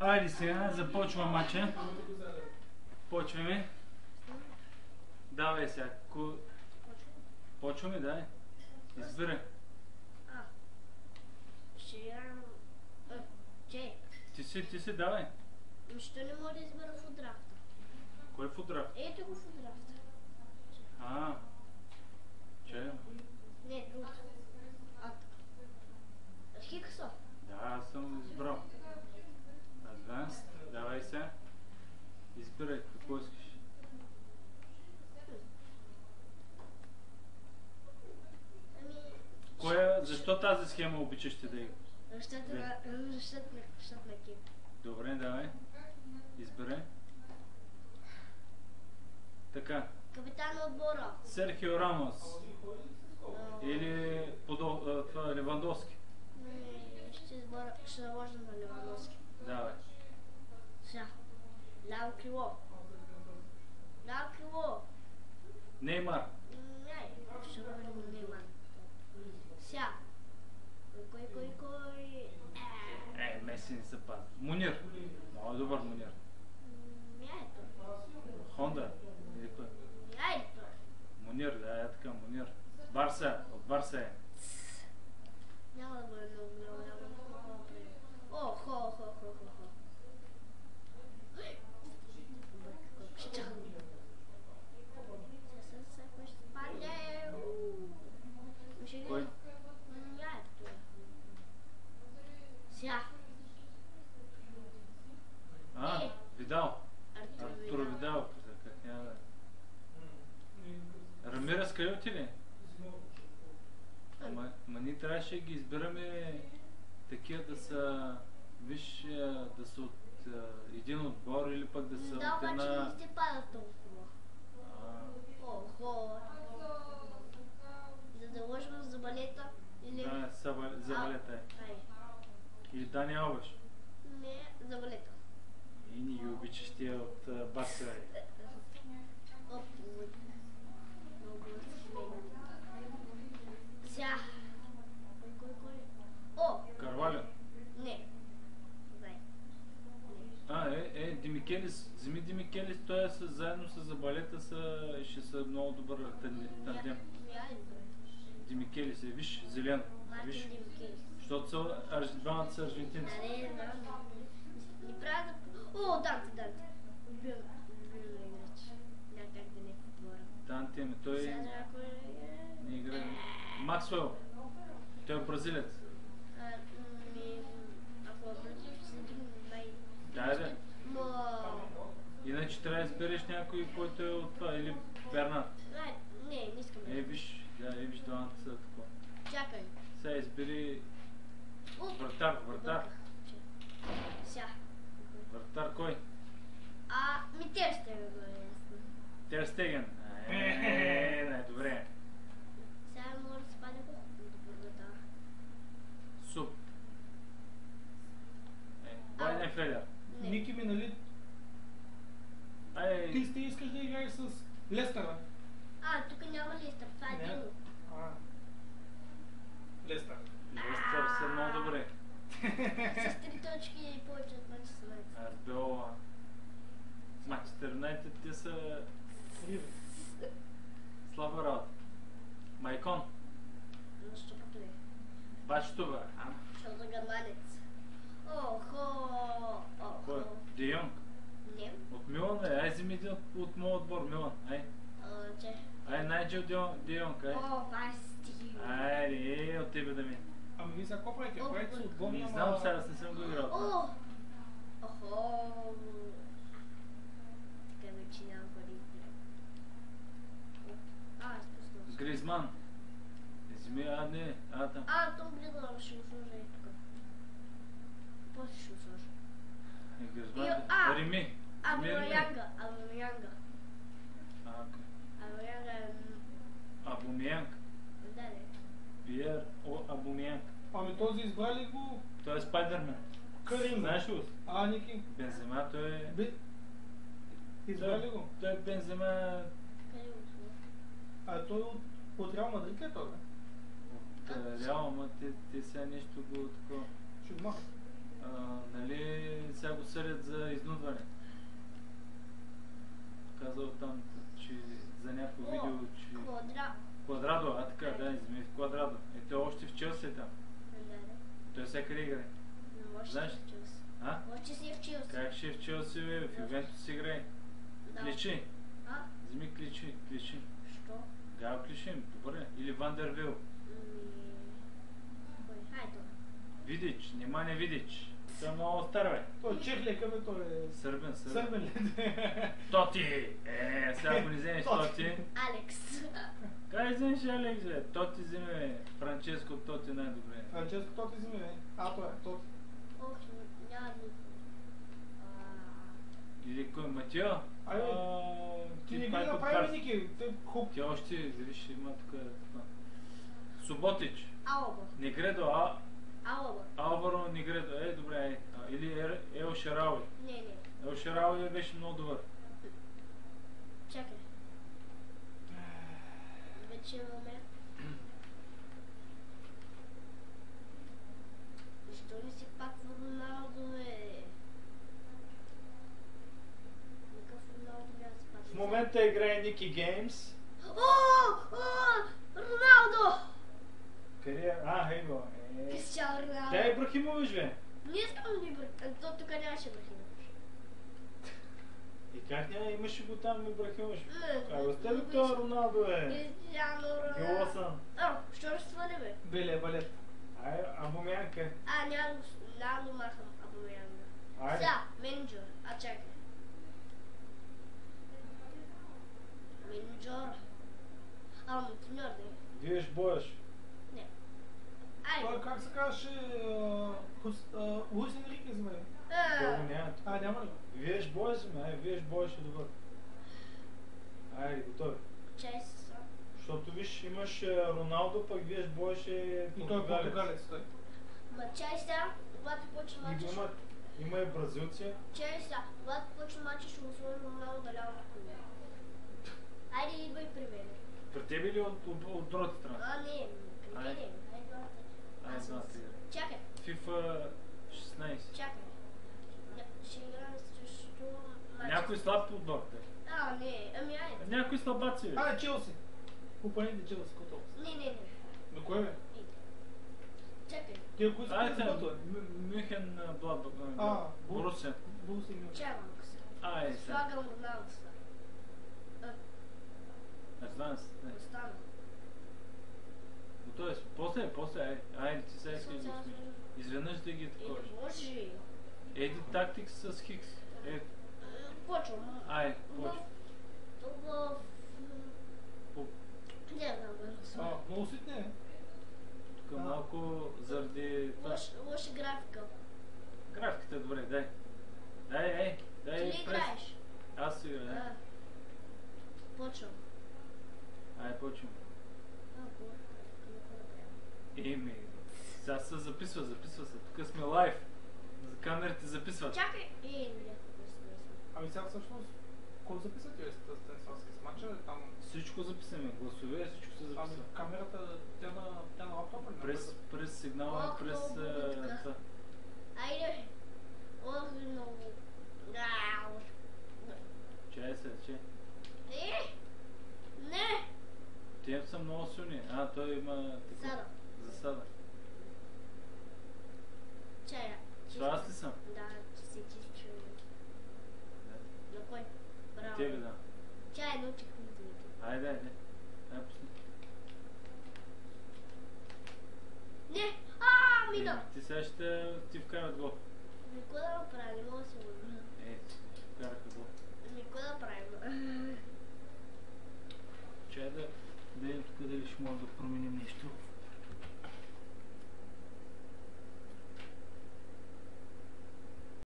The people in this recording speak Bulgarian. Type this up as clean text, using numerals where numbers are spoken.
Айде сега, започва матча. Почваме. Давай сега. Почваме, дай. Избирай. Ще играем... Че? Ти си, давай. Що не мога да избера фудрафта? Кой е фудрафт? Ето го фудрафта. Че? Не, другото. Хиксо? Да, аз съм избрал. Advanced, давай сега. Избирай какво искаш. Защо тази схема обичаш ти да играш? Защото ме кип. Добре, давай. Избирай. Така. Капитан на отбора. Серхио Рамос. Или това Левандовски. Ще заложим на Левандовски. Давай. Сега. Ляво крило. Неймар. Ще говорим на Неймар. Сега. Кой? Меси не се пазва. Мунир. Много добър Мунир. Хонда. Или кой? Мунир, да, е така, Мунир. Барса, от Барса е. Няма да бъде много. Хо. Кой? Сега. Видал. Артур Видал. Как няма да... Рамирес къде отиде? Ама ние трябваше да ги избираме такива да са, виж, да са от един отбор или пък да са от една... Да, обаче не се падат толкова. Охо. За да ложим за балета или... Да, за балета е. Или Дани Алвеш? Не, за балета. И ни ги обичаш тия от Барса. Сега. Кой? Карвалио? Не. Демикелис. Вземи Демикелис, той заедно с Забалета ще са много добър тандем. Демикелис виж, зелено. Виж. Защото са двамата са аржентинци. Не правя да... Данте. Убил играч. Някак да не подбора. Данте, той не играе. Максуел. Той е бразилец. Ако е бразилец, ще се дигне Да. Иначе трябва да избереш някой, който е от това, или Бернат. Не искам. Виж двамата са такова. Чакай. Сега избери вратар. Сега. Вратар кой? Тер Стеген го е ясно. Тер Стеген. Добре. Сега може да се паде по-добрата. Суп. Байден Федер. Ники ми, нали? Ти искаш да играеш с Лестър, тук няма Лестър, това е Динго. Лестър. Лестър са много добре. С 3 точки и повече от Манчестър Юнайтед. Арбеола. Манчестър Юнайтед, те са... слаба работа. Майкон. Защо пътува? Бачето бе. Защото германец. Охо. Кой? Де Йонг? Не. От Милан бе, ай вземи един от моят отбор, Милан, ай. Че? Найджел Де Йонг, ай. Басти. Айде, от тебе да ми. Ами вие сега какво правите? Правите се отбор, не знам, сега аз не съм го играл. Охо. Така вече нямам пари. Изпуснах. Гризман. Вземи, там. Том Блидър ще го сложа и тук. После ще го сложа. Гризман. Реми. Абумеянга. Абумеянг. Да, не. Пиер Абумеянг. Ами този избрали го? Той е Спайдермен. Карим. Знаеш ли го? Ники. Бензема, той е... Избрали го? Той е Бензема... Къде го? Той от Реал Мадрид ли е той, бе? От Реал, ама те сега нещо го такова. Ще го махат. Нали сега го съдят за изнудване? Казал там, че за някакво видео, че... Квадрадо, така, да, измени Квадрадо. Той още в Челси е там. Той всякъде играе. Знаеш? А? Още си е в Челси. Как ще е в Челси, бе? В Ювентус играе. Да. Кличи. Вземи кличи. Що? Гал кличи, добре. Или Вандервил. Кой? Хайде. Видич, нема не Видич. Той е много стар, бе. Той е чех ли, къде той е? Сърбен. Сърбен ли? Тоти! Сега ако не вземеш Тоти. Алекс. Как вземеш Алекс, бе? Тоти вземе, бе. Франческо Тоти най-добре. Франческо Тоти вземе, бе. Той е Тоти. Ох, няма никой. Или кой? Матио? Айде. Ти не ги направи Ники. Те хуп. Тя още, виж, има тук. Суботич. Алба. Негредо, Алба. Алваро Негредо. Добре, или Ел Шарауи. Не. Ел Шарауи беше много добър. Чакай. Вече имаме. Защо не си пак в Роналдо, бе? Никакъв Роналдо няма да си пак. В момента играе Ники Геймс. Роналдо! Къде е? Хей го. Кристиано Роналдо. Тя е Ибрахимович, бе. Не искам да ми Ибрахимович. То тук нямаше Ибрахимович. И как няма? Имаше го там Ибрахимович. Не, Остави това Роналдо, бе. Кристиано Роналдо. Гелосан. Що ще свали, бе? Беле, балет. Абумянка. Няма да махам Абумянга. Айде. Сега, менеджер. Чакай. Менеджер. Монтиньор, да е. Виеш боеш. Не. Той как се казваше? Луис Енрикес, бе. Това няма. Няма ли? Виеш боеш, ме. Виеш боеш е добър. Айде, готови. Чай се сам. Защото виж, имаш Роналдо, пък виеш боеш е И той е португалец, той. Ма чай сега, когато почне мача, Има и бразилци. чай сега, когато почне мача, ще го сложим Роналдо да лява на коня. Айде, идвай при мен. При тебе или от другата страна? Не, при мен. Айде. Айде, двамата играем. Чакай, FIFA 16. чакай. Ще играем срещу мача. Някой слаб отбор, те. Не, айде. Някой слабаци, бе. Челси. Купаните Челси, кото. Не. На кой, бе? Чакай, Тия кои са Айде, Мюнхен, Бладбък, Борусия. Борусия Мюнхен. чакай малко сега. Айде, сега. Слагам Роналдо сега. Адванс. Остана. Готови сме. После, айде, ти сега искаш да го смениш. Изведнъж да ги такова. Не може. Еди тактикс с Хикс. Почвам. Айде, почва. Не знам да го Много ситне, е. Тук малко заради това. Лоша графика. Графиката е добре, дай. Дай, Ти ли играеш? Аз си играя. Почвам. Айде, почвам. Сега се записва се. Тук сме лайв. Камерите записват. Чакай. Ами сега всъщност, кой записва ти Станиславски с матча? Там... Всичко записаме. Гласове, всичко се записва. Ами камерата, тя на лаптопа ли? През сигнала, през... това. Айде. Ох, много. Чай се, че. Не! Тем са много силни. Той има... Сада. Засада. Чая. Това аз ли съм? Да, че се чисти човек. На кой? Браво. Тебе, да. Чай, научих думите. Айде. Пусни. Не! Мина! Ти сега ще ти вкарат гол. Какво да направим? Не мога да се върна. Вкараха гол. Какво да правим? Чай да видим тук дали ще може да променим нещо.